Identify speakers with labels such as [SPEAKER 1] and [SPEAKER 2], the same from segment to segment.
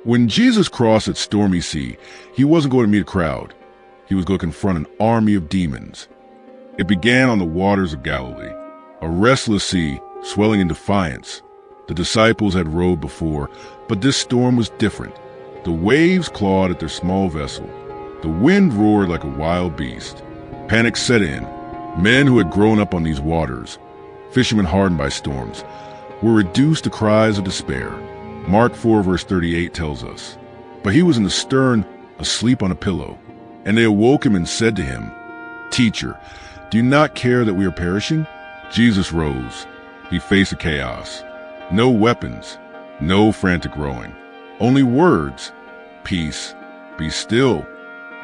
[SPEAKER 1] When Jesus crossed that stormy sea, he wasn't going to meet a crowd. He was going to confront an army of demons. It began on the waters of Galilee, a restless sea swelling in defiance. The disciples had rowed before, but this storm was different. The waves clawed at their small vessel. The wind roared like a wild beast. Panic set in. Men who had grown up on these waters, fishermen hardened by storms, were reduced to cries of despair. Mark 4 verse 38 tells us, "But he was in the stern, asleep on a pillow. And they awoke him and said to him, 'Teacher, do you not care that we are perishing?' Jesus rose. He faced the chaos. No weapons, no frantic rowing. Only words, peace, be still,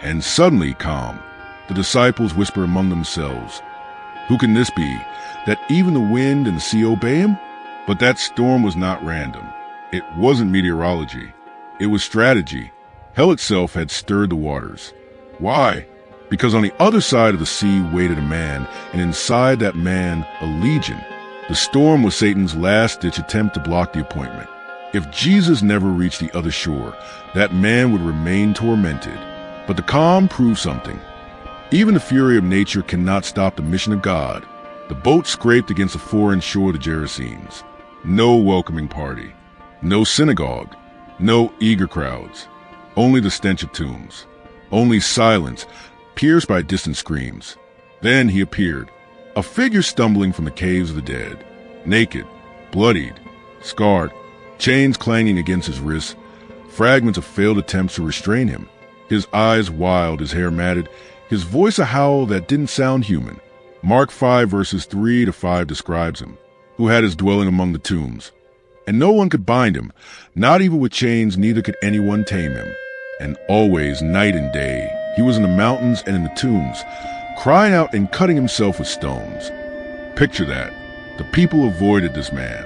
[SPEAKER 1] and suddenly calm. The disciples whisper among themselves, 'Who can this be, that even the wind and the sea obey him?' But that storm was not random. It wasn't meteorology. It was strategy. Hell itself had stirred the waters. Why? Because on the other side of the sea waited a man, and inside that man, a legion. The storm was Satan's last-ditch attempt to block the appointment. If Jesus never reached the other shore, that man would remain tormented. But the calm proved something. Even the fury of nature cannot stop the mission of God. The boat scraped against the foreign shore of the Gerasenes. No welcoming party. No synagogue. No eager crowds. Only the stench of tombs. Only silence, pierced by distant screams. Then he appeared, a figure stumbling from the caves of the dead, naked, bloodied, scarred, chains clanging against his wrists, fragments of failed attempts to restrain him. His eyes wild, his hair matted, his voice a howl that didn't sound human. Mark 5 verses 3 to 5 describes him, who had his dwelling among the tombs. And no one could bind him, not even with chains, neither could anyone tame him. And always, night and day, he was in the mountains and in the tombs, crying out and cutting himself with stones. Picture that. The people avoided this man.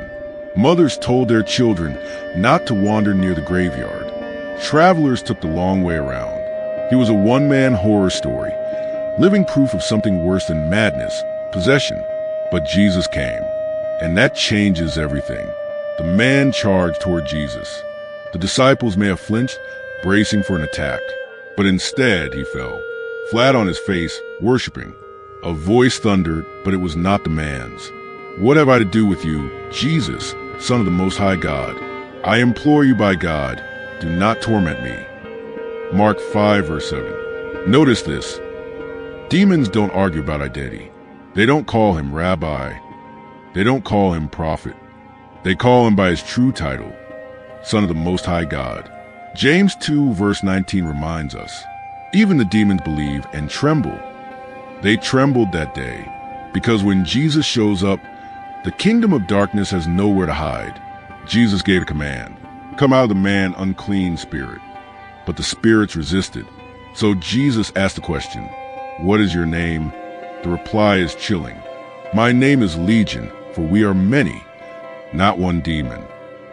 [SPEAKER 1] Mothers told their children not to wander near the graveyard. Travelers took the long way around. He was a one-man horror story, living proof of something worse than madness, possession. But Jesus came, and that changes everything. The man charged toward Jesus. The disciples may have flinched, bracing for an attack, but instead he fell, flat on his face, worshiping. A voice thundered, but it was not the man's. "What have I to do with you, Jesus, Son of the Most High God? I implore you by God, do not torment me." Mark 5 verse 7. Notice this. Demons don't argue about identity. They don't call him rabbi. They don't call him prophet. They call him by his true title, Son of the Most High God. James 2 verse 19 reminds us, even the demons believe and tremble. They trembled that day, because when Jesus shows up, the kingdom of darkness has nowhere to hide. Jesus gave a command, "Come out of the man, unclean spirit." But the spirits resisted. So Jesus asked the question, "What is your name?" The reply is chilling. "My name is Legion, for we are many." Not one demon,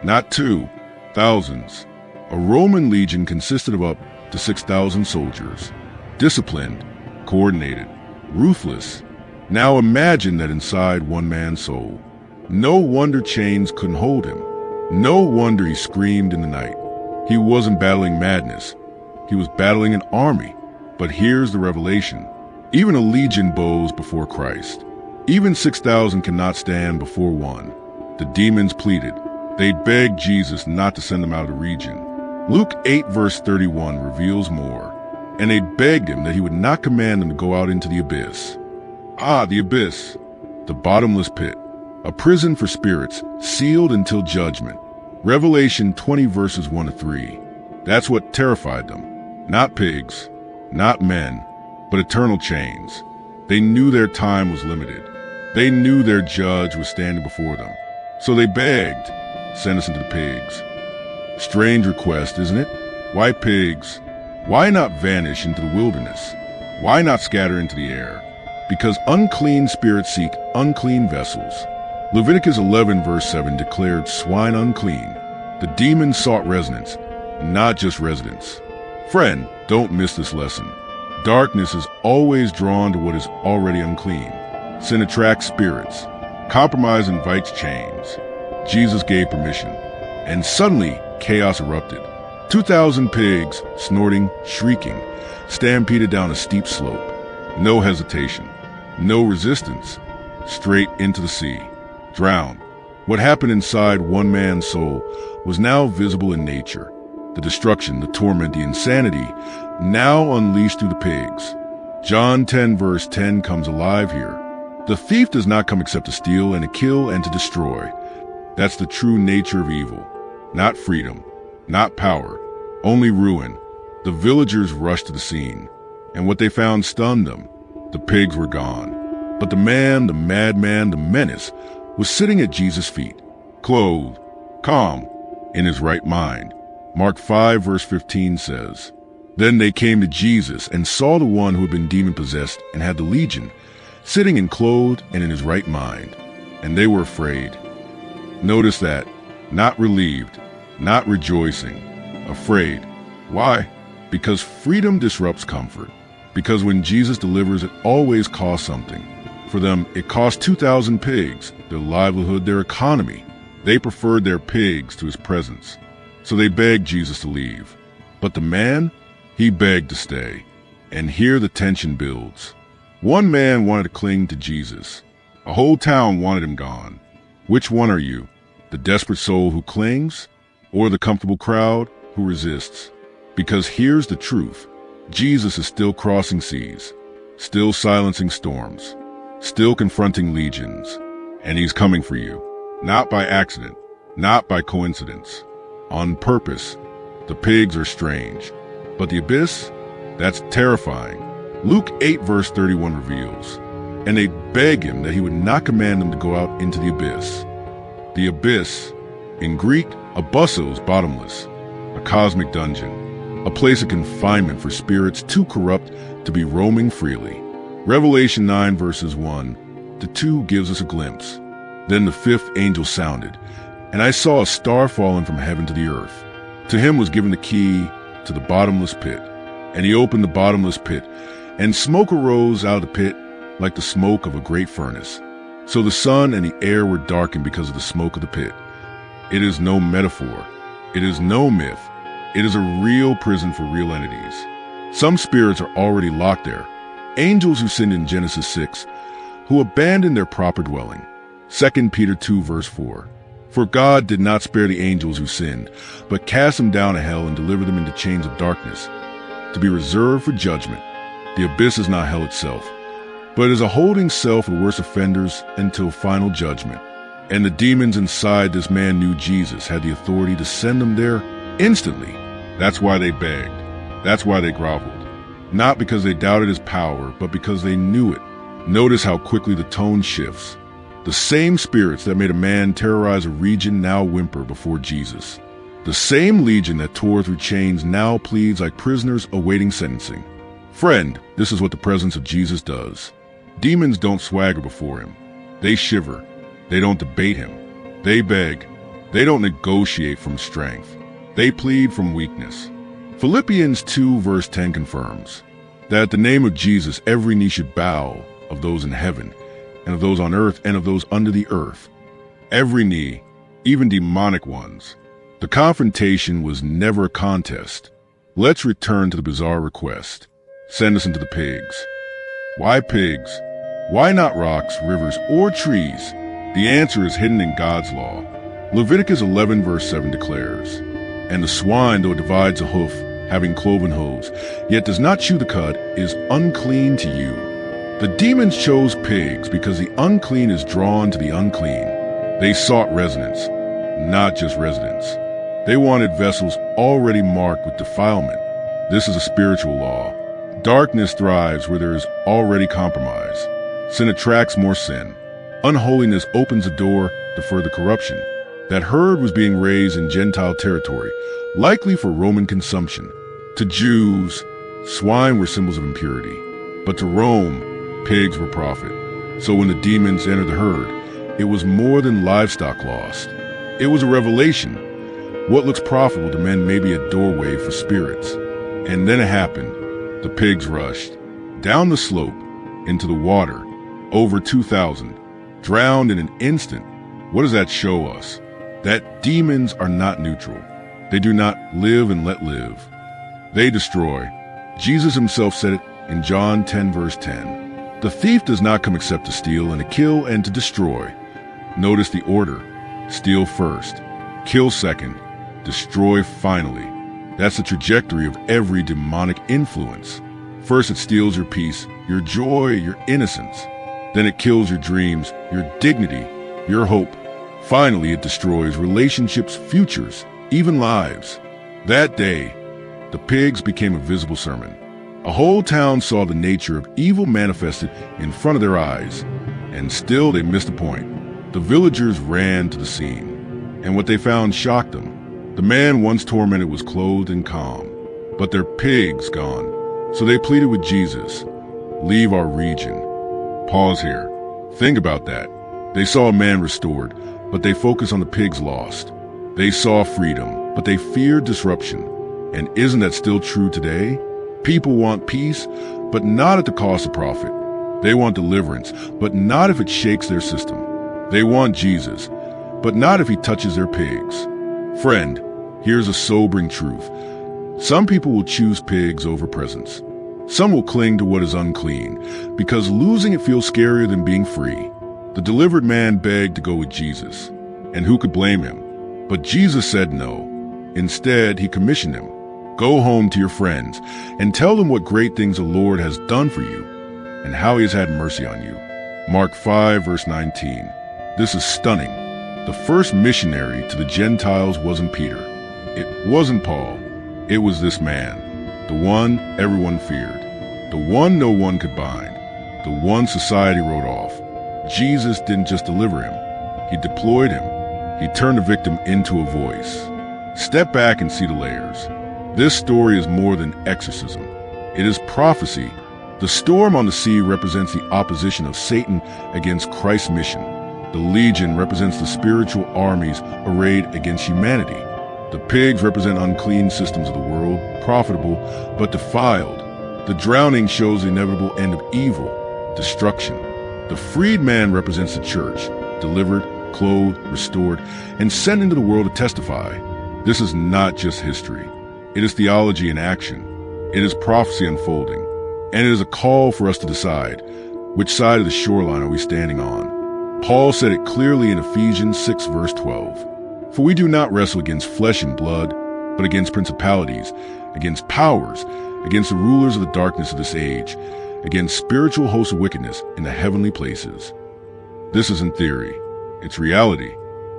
[SPEAKER 1] not two, thousands. A Roman legion consisted of up to 6,000 soldiers, disciplined, coordinated, ruthless. Now imagine that inside one man's soul. No wonder chains couldn't hold him. No wonder he screamed in the night. He wasn't battling madness. He was battling an army. But here's the revelation. Even a legion bows before Christ. Even 6,000 cannot stand before one. The demons pleaded. They begged Jesus not to send them out of the region. Luke 8 verse 31 reveals more. And they begged him that he would not command them to go out into the abyss. The abyss. The bottomless pit. A prison for spirits, sealed until judgment. Revelation 20 verses 1 to 3. That's what terrified them. Not pigs, not men, but eternal chains. They knew their time was limited. They knew their judge was standing before them. So they begged, "Send us into the pigs." Strange request, isn't it? Why pigs? Why not vanish into the wilderness? Why not scatter into the air? Because unclean spirits seek unclean vessels. Leviticus 11 verse 7 declared swine unclean. The demons sought resonance, not just residence. Friend, don't miss this lesson. Darkness is always drawn to what is already unclean. Sin attracts spirits. Compromise invites chains. Jesus gave permission. And suddenly, chaos erupted. 2,000 pigs, snorting, shrieking, stampeded down a steep slope. No hesitation, no resistance, straight into the sea, drowned. What happened inside one man's soul was now visible in nature. The destruction, the torment, the insanity, now unleashed through the pigs. John 10 verse 10 comes alive here. The thief does not come except to steal and to kill and to destroy. That's the true nature of evil. Not freedom, not power, only ruin. The villagers rushed to the scene, and what they found stunned them. The pigs were gone. But the man, the madman, the menace, was sitting at Jesus' feet, clothed, calm, in his right mind. Mark 5 verse 15 says, "Then they came to Jesus and saw the one who had been demon-possessed and had the legion, sitting and clothed and in his right mind, and they were afraid." Notice that, not relieved, not rejoicing, afraid. Why? Because freedom disrupts comfort. Because when Jesus delivers, it always costs something. For them, it cost 2,000 pigs, their livelihood, their economy. They preferred their pigs to his presence. So they begged Jesus to leave. But the man, he begged to stay. And here the tension builds. One man wanted to cling to Jesus. A whole town wanted him gone. Which one are you? The desperate soul who clings, or the comfortable crowd who resists? Because here's the truth. Jesus is still crossing seas, still silencing storms, still confronting legions, and he's coming for you. Not by accident, not by coincidence. On purpose. The pigs are strange, but the abyss, that's terrifying. Luke 8 verse 31 reveals, "And they beg him that he would not command them to go out into the abyss." The abyss, in Greek, abyssos, bottomless, a cosmic dungeon, a place of confinement for spirits too corrupt to be roaming freely. Revelation 9 verses 1 to 2 gives us a glimpse. Then the fifth angel sounded, and I saw a star fallen from heaven to the earth. To him was given the key to the bottomless pit, and he opened the bottomless pit, and smoke arose out of the pit like the smoke of a great furnace. So the sun and the air were darkened because of the smoke of the pit. It is no metaphor. It is no myth. It is a real prison for real entities. Some spirits are already locked there. Angels who sinned in Genesis 6, who abandoned their proper dwelling. 2 Peter 2 verse 4. For God did not spare the angels who sinned, but cast them down to hell and delivered them into chains of darkness, to be reserved for judgment. The abyss is not hell itself, but is a holding cell for the worst offenders until final judgment. And the demons inside this man knew Jesus had the authority to send them there instantly. That's why they begged. That's why they groveled. Not because they doubted his power, but because they knew it. Notice how quickly the tone shifts. The same spirits that made a man terrorize a region now whimper before Jesus. The same legion that tore through chains now pleads like prisoners awaiting sentencing. Friend, this is what the presence of Jesus does. Demons don't swagger before him. They shiver. They don't debate him. They beg. They don't negotiate from strength. They plead from weakness. Philippians 2 verse 10 confirms that at the name of Jesus every knee should bow, of those in heaven, and of those on earth, and of those under the earth. Every knee, even demonic ones. The confrontation was never a contest. Let's return to the bizarre request. Send us into the pigs. Why pigs? Why not rocks, rivers, or trees? The answer is hidden in God's law. Leviticus 11 verse 7 declares, "And the swine, though it divides a hoof, having cloven hooves, yet does not chew the cud, is unclean to you." The demons chose pigs because the unclean is drawn to the unclean. They sought resonance, not just residence. They wanted vessels already marked with defilement. This is a spiritual law. Darkness thrives where there is already compromise. Sin attracts more sin. Unholiness opens a door to further corruption. That herd was being raised in Gentile territory, likely for Roman consumption. To Jews, swine were symbols of impurity. But to Rome, pigs were profit. So when the demons entered the herd, it was more than livestock lost. It was a revelation. What looks profitable to men may be a doorway for spirits. And then it happened. The pigs rushed. Down the slope, into the water, over 2,000, drowned in an instant. What does that show us? That demons are not neutral. They do not live and let live. They destroy. Jesus himself said it in John 10 verse 10. The thief does not come except to steal and to kill and to destroy. Notice the order. Steal first, kill second, destroy finally. That's the trajectory of every demonic influence. First it steals your peace, your joy, your innocence. Then it kills your dreams, your dignity, your hope. Finally, it destroys relationships, futures, even lives. That day, the pigs became a visible sermon. A whole town saw the nature of evil manifested in front of their eyes, and still they missed the point. The villagers ran to the scene, and what they found shocked them. The man once tormented was clothed in calm, but their pigs gone. So they pleaded with Jesus, "Leave our region." Pause here. Think about that. They saw a man restored, but they focused on the pigs lost. They saw freedom, but they feared disruption. And isn't that still true today? People want peace, but not at the cost of profit. They want deliverance, but not if it shakes their system. They want Jesus, but not if he touches their pigs. Friend, here's a sobering truth. Some people will choose pigs over presence. Some will cling to what is unclean, because losing it feels scarier than being free. The delivered man begged to go with Jesus, and who could blame him? But Jesus said no. Instead, he commissioned him. Go home to your friends and tell them what great things the Lord has done for you and how he has had mercy on you. Mark 5 verse 19. This is stunning. The first missionary to the Gentiles wasn't Peter. It wasn't Paul. It was this man, the one everyone feared, the one no one could bind, the one society wrote off. Jesus didn't just deliver him. He deployed him. He turned the victim into a voice. Step back and see the layers. This story is more than exorcism. It is prophecy. The storm on the sea represents the opposition of Satan against Christ's mission. The legion represents the spiritual armies arrayed against humanity. The pigs represent unclean systems of the world, profitable but defiled. The drowning shows the inevitable end of evil, destruction. The freed man represents the church, delivered, clothed, restored, and sent into the world to testify. This is not just history. It is theology in action. It is prophecy unfolding. And it is a call for us to decide, which side of the shoreline are we standing on? Paul said it clearly in Ephesians 6 verse 12. For we do not wrestle against flesh and blood, but against principalities, against powers, against the rulers of the darkness of this age, against spiritual hosts of wickedness in the heavenly places. This isn't theory. It's reality.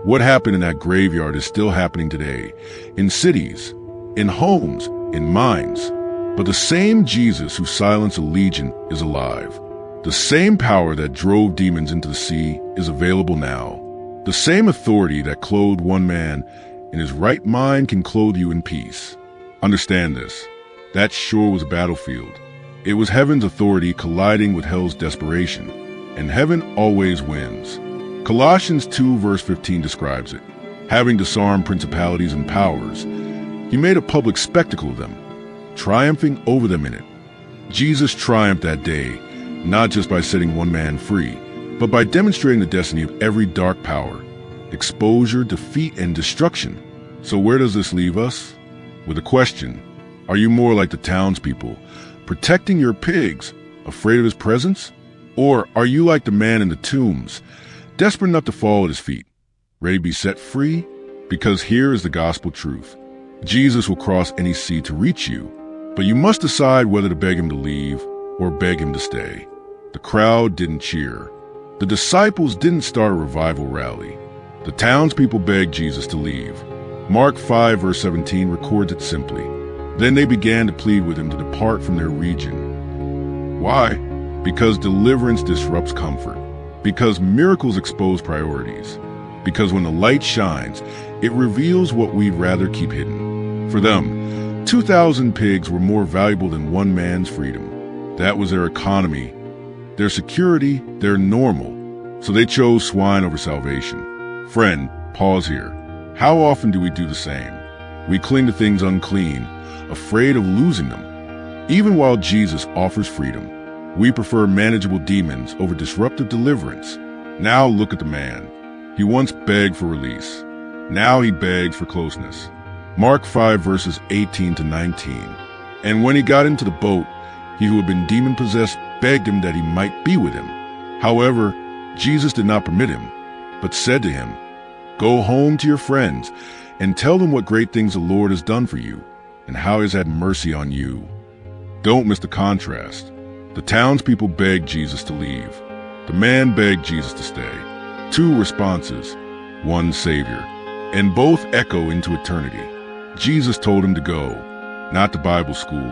[SPEAKER 1] What happened in that graveyard is still happening today, in cities, in homes, in minds. But the same Jesus who silenced a legion is alive. The same power that drove demons into the sea is available now. The same authority that clothed one man in his right mind can clothe you in peace. Understand this. That shore was a battlefield. It was heaven's authority colliding with hell's desperation. And heaven always wins. Colossians 2 verse 15 describes it. Having disarmed principalities and powers, he made a public spectacle of them, triumphing over them in it. Jesus triumphed that day, not just by setting one man free, but by demonstrating the destiny of every dark power, exposure, defeat, and destruction. So where does this leave us? With a question. Are you more like the townspeople, protecting your pigs, afraid of his presence? Or are you like the man in the tombs, desperate enough to fall at his feet, ready to be set free? Because here is the gospel truth. Jesus will cross any sea to reach you, but you must decide whether to beg him to leave or beg him to stay. The crowd didn't cheer. The disciples didn't start a revival rally. The townspeople begged Jesus to leave. Mark 5 verse 17 records it simply. Then they began to plead with him to depart from their region. Why? Because deliverance disrupts comfort. Because miracles expose priorities. Because when the light shines, it reveals what we'd rather keep hidden. For them, 2,000 pigs were more valuable than one man's freedom. That was their economy, their security, their normal. So they chose swine over salvation. Friend, pause here. How often do we do the same? We cling to things unclean, afraid of losing them. Even while Jesus offers freedom, we prefer manageable demons over disruptive deliverance. Now look at the man. He once begged for release. Now he begs for closeness. Mark 5 verses 18 to 19. And when he got into the boat, he who had been demon-possessed begged him that he might be with him. However, Jesus did not permit him, but said to him, "Go home to your friends and tell them what great things the Lord has done for you and how he has had mercy on you." Don't miss the contrast. The townspeople begged Jesus to leave. The man begged Jesus to stay. Two responses, one Savior, and both echo into eternity. Jesus told him to go, not to Bible school,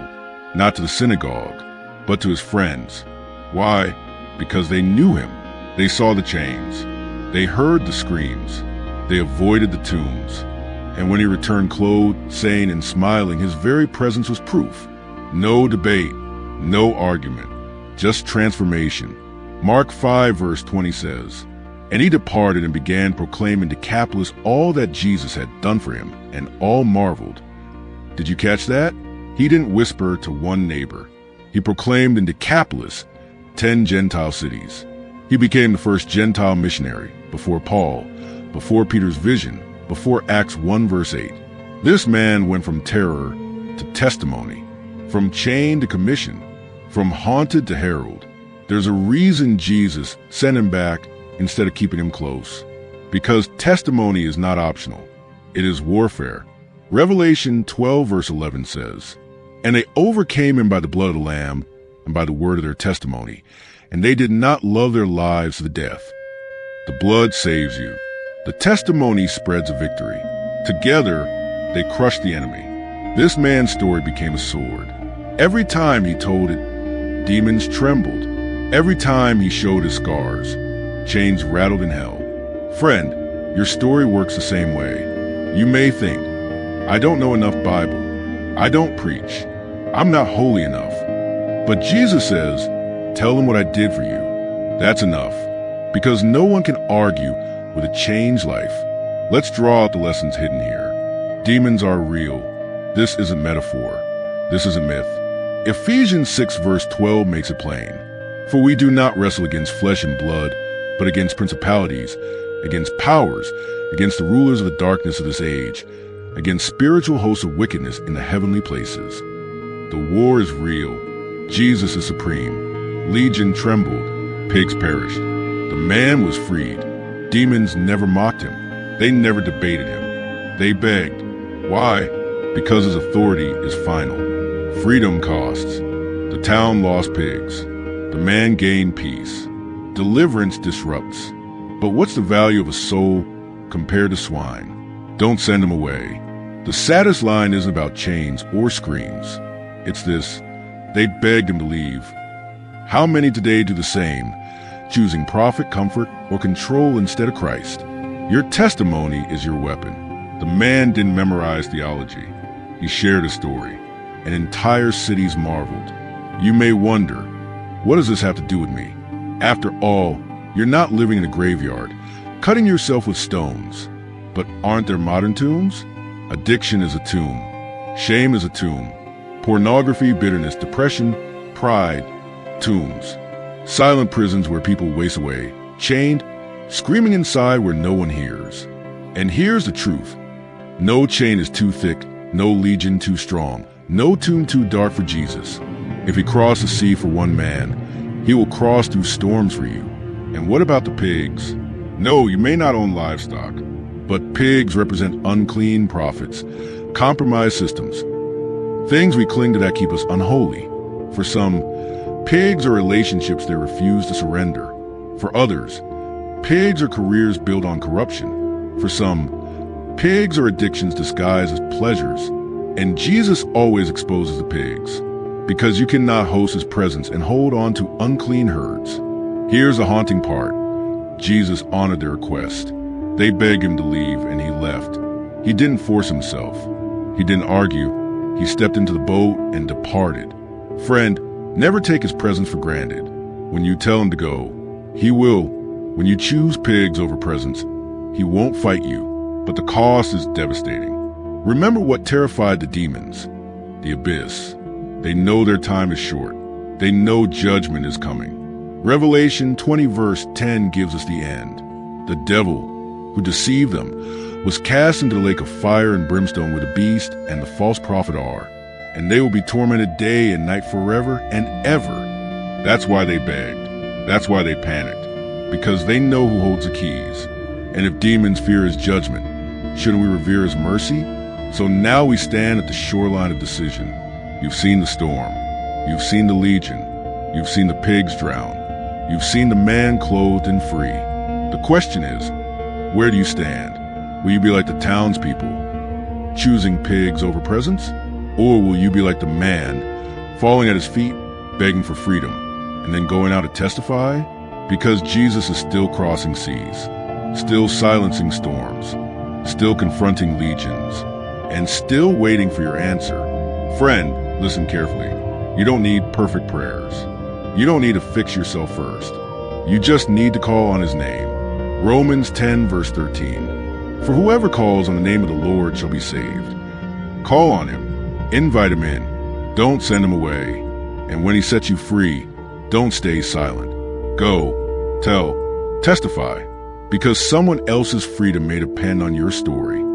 [SPEAKER 1] not to the synagogue, but to his friends. Why? Because they knew him. They saw the chains. They heard the screams. They avoided the tombs. And when he returned clothed, sane, and smiling, his very presence was proof. No debate, no argument, just transformation. Mark 5 verse 20 says, "And he departed and began proclaiming to Decapolis all that Jesus had done for him, and all marveled." Did you catch that? He didn't whisper to one neighbor. He proclaimed in Decapolis, 10 Gentile cities. He became the first Gentile missionary, before Paul, before Peter's vision, before Acts 1 verse 8. This man went from terror to testimony, from chain to commission, from haunted to herald. There's a reason Jesus sent him back instead of keeping him close. Because testimony is not optional. It is warfare. Revelation 12 verse 11 says, "And they overcame him by the blood of the Lamb and by the word of their testimony, and they did not love their lives to the death." The blood saves you. The testimony spreads a victory. Together, they crushed the enemy. This man's story became a sword. Every time he told it, demons trembled. Every time he showed his scars, chains rattled in hell. Friend, your story works the same way. You may think, "I don't know enough Bible. I don't preach. I'm not holy enough." But Jesus says, "Tell them what I did for you." That's enough. Because no one can argue with a changed life. Let's draw out the lessons hidden here. Demons are real. This isn't metaphor. This is a myth. Ephesians 6 verse 12 makes it plain. "For we do not wrestle against flesh and blood, but against principalities, against powers, against the rulers of the darkness of this age, against spiritual hosts of wickedness in the heavenly places." The war is real. Jesus is supreme. Legion trembled. Pigs perished. The man was freed. Demons never mocked him. They never debated him. They begged. Why? Because his authority is final. Freedom costs. The town lost pigs. The man gained peace. Deliverance disrupts. But what's the value of a soul compared to swine? Don't send him away. The saddest line isn't about chains or screams. It's this: they begged him to leave. How many today do the same, choosing profit, comfort, or control instead of Christ? Your testimony is your weapon. The man didn't memorize theology. He shared a story, and entire cities marveled. You may wonder, what does this have to do with me? After all, you're not living in a graveyard, cutting yourself with stones. But aren't there modern tombs? Addiction is a tomb. Shame is a tomb. Pornography, bitterness, depression, pride, tombs. Silent prisons where people waste away, chained, screaming inside where no one hears. And here's the truth. No chain is too thick, no legion too strong, no tomb too dark for Jesus. If he crossed the sea for one man, he will cross through storms for you. And what about the pigs? No, you may not own livestock, but pigs represent unclean prophets, compromised systems. Things we cling to that keep us unholy. For some, pigs are relationships they refuse to surrender. For others, pigs are careers built on corruption. For some, pigs are addictions disguised as pleasures. And Jesus always exposes the pigs, because you cannot host his presence and hold on to unclean herds. Here's the haunting part. Jesus honored their request. They begged him to leave, and he left. He didn't force himself. He didn't argue. He stepped into the boat and departed. Friend, never take his presence for granted. When you tell him to go, he will. When you choose pigs over presence, he won't fight you, but the cost is devastating. Remember what terrified the demons: the abyss. They know their time is short. They know judgment is coming. Revelation 20 verse 10 gives us the end. The devil, who deceived them, was cast into the lake of fire and brimstone where the beast and the false prophet are, and they will be tormented day and night forever and ever. That's why they begged. That's why they panicked, because they know who holds the keys. And if demons fear his judgment, shouldn't we revere his mercy? So now we stand at the shoreline of decision. You've seen the storm. You've seen the legion. You've seen the pigs drown. You've seen the man clothed and free. The question is, where do you stand? Will you be like the townspeople, choosing pigs over presents? Or will you be like the man, falling at his feet, begging for freedom, and then going out to testify? Because Jesus is still crossing seas, still silencing storms, still confronting legions, and still waiting for your answer. Friend, listen carefully. You don't need perfect prayers. You don't need to fix yourself first. You just need to call on his name. Romans 10 verse 13. For whoever calls on the name of the Lord shall be saved. Call on him. Invite him in. Don't send him away. And when he sets you free, don't stay silent. Go, tell, testify, because someone else's freedom may depend on your story.